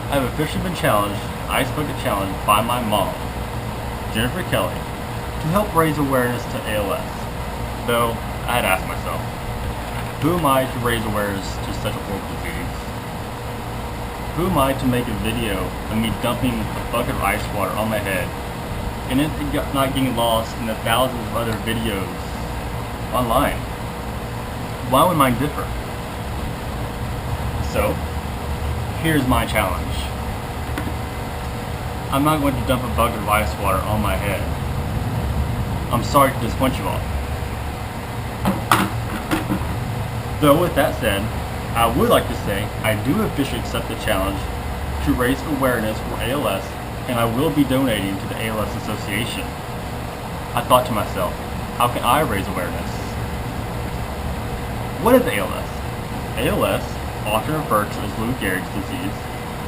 I have officially been challenged, Ice Bucket Challenge, by my mom, Jennifer Kelly, to help raise awareness to ALS. Though, I had asked myself, who am I to raise awareness to such a horrible disease? Who am I to make a video of me dumping a bucket of ice water on my head and it not getting lost in the thousands of other videos online? Why would mine differ? So, here's my challenge. I'm not going to dump a bucket of ice water on my head. I'm sorry to disappoint you all. Though with that said, I would like to say I do officially accept the challenge to raise awareness for ALS, and I will be donating to the ALS Association. I thought to myself, how can I raise awareness? What is ALS? ALS, often referred to as Lou Gehrig's disease,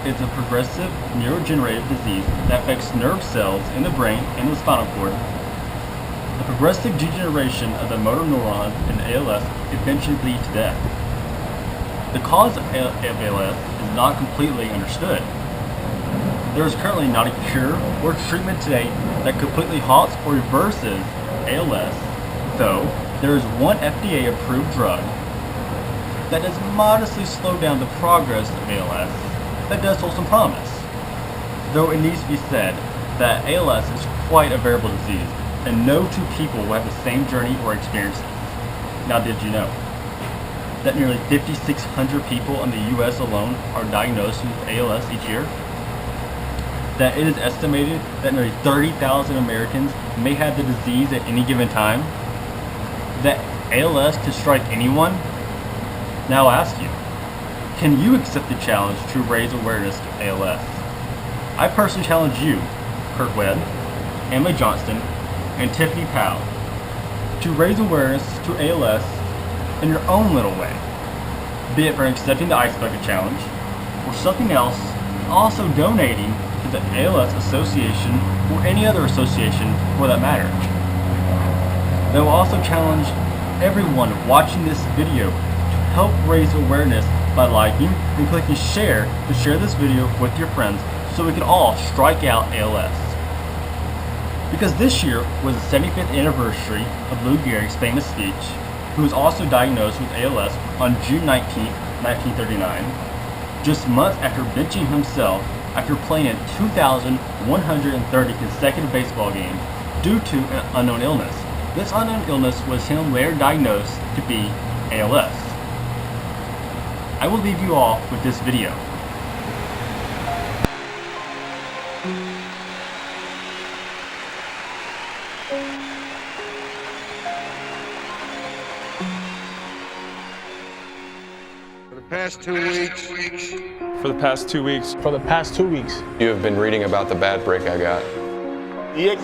is a progressive neurodegenerative disease that affects nerve cells in the brain and the spinal cord. The progressive degeneration of the motor neurons in ALS eventually leads to death. The cause of ALS is not completely understood. There is currently not a cure or treatment today that completely halts or reverses ALS, though there is one FDA-approved drug that does modestly slow down the progress of ALS that does hold some promise. Though it needs to be said that ALS is quite a variable disease, and no two people will have the same journey or experiences. Now, did you know that nearly 5,600 people in the U.S. alone are diagnosed with ALS each year? That it is estimated that nearly 30,000 Americans may have the disease at any given time? That ALS could strike anyone? Now I'll ask you, can you accept the challenge to raise awareness to ALS? I personally challenge you, Kurt Webb, Emma Johnston, and Tiffany Powell, to raise awareness to ALS in your own little way, be it for accepting the Ice Bucket Challenge, or something else, and also donating to the ALS Association or any other association for that matter. They will also challenge everyone watching this video to help raise awareness by liking and clicking share to share this video with your friends so we can all strike out ALS. Because this year was the 75th anniversary of Lou Gehrig's famous speech, who was also diagnosed with ALS on June 19, 1939, just months after benching himself after playing in 2,130 consecutive baseball games due to an unknown illness. This unknown illness was him later diagnosed to be ALS. I will leave you all with this video. For the past 2 weeks. For the past 2 weeks. For the past 2 weeks. You have been reading about the bad break I got. Yet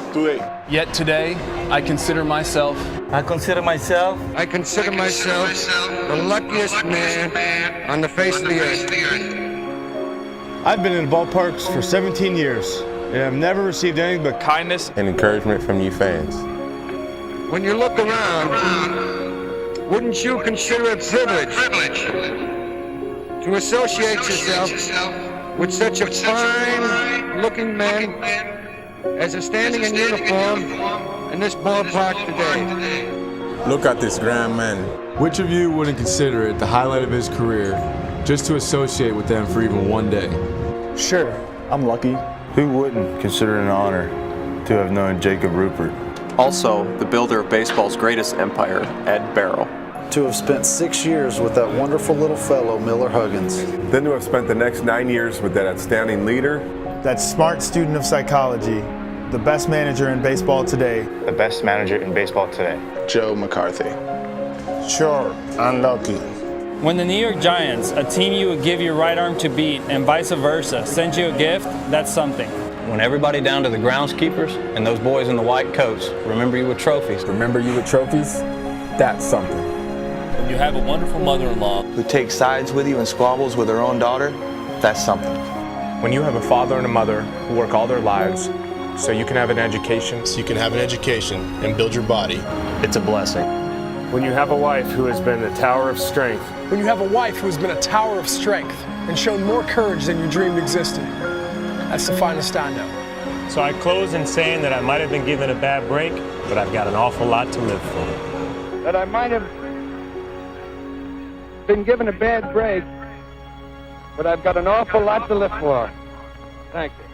today, I consider myself I consider myself the luckiest man on the face of the earth. I've been in ballparks for 17 years and I've never received anything but kindness And encouragement from you fans. When you look around, wouldn't you consider it privilege to associate yourself with such a fine-looking man as is standing in uniform in this ballpark today? Look at this grand man. Which of you wouldn't consider it the highlight of his career just to associate with them for even one day? Sure, I'm lucky. Who wouldn't consider it an honor to have known Jacob Rupert? Also, the builder of baseball's greatest empire, Ed Barrow. To have spent 6 years with that wonderful little fellow, Miller Huggins. Then to have spent the next 9 years with that outstanding leader. That smart student of psychology, the best manager in baseball today. The best manager in baseball today. Joe McCarthy. Sure, unlucky. When the New York Giants, a team you would give your right arm to beat and vice versa, sends you a gift, that's something. When everybody down to the groundskeepers and those boys in the white coats remember you with trophies. Remember you with trophies? That's something. When you have a wonderful mother-in-law Who takes sides with you and squabbles with her own daughter, that's something. When you have a father and a mother who work all their lives so you can have an education. And build your body. It's a blessing. When you have a wife who has been a tower of strength. When you have a wife who has been a tower of strength. and shown more courage than you dreamed existed. That's the finest I know. So I close in saying that I might have been given a bad break, but I've got an awful lot to live for. That I might have been given a bad break, but I've got an awful lot to live for. Thank you.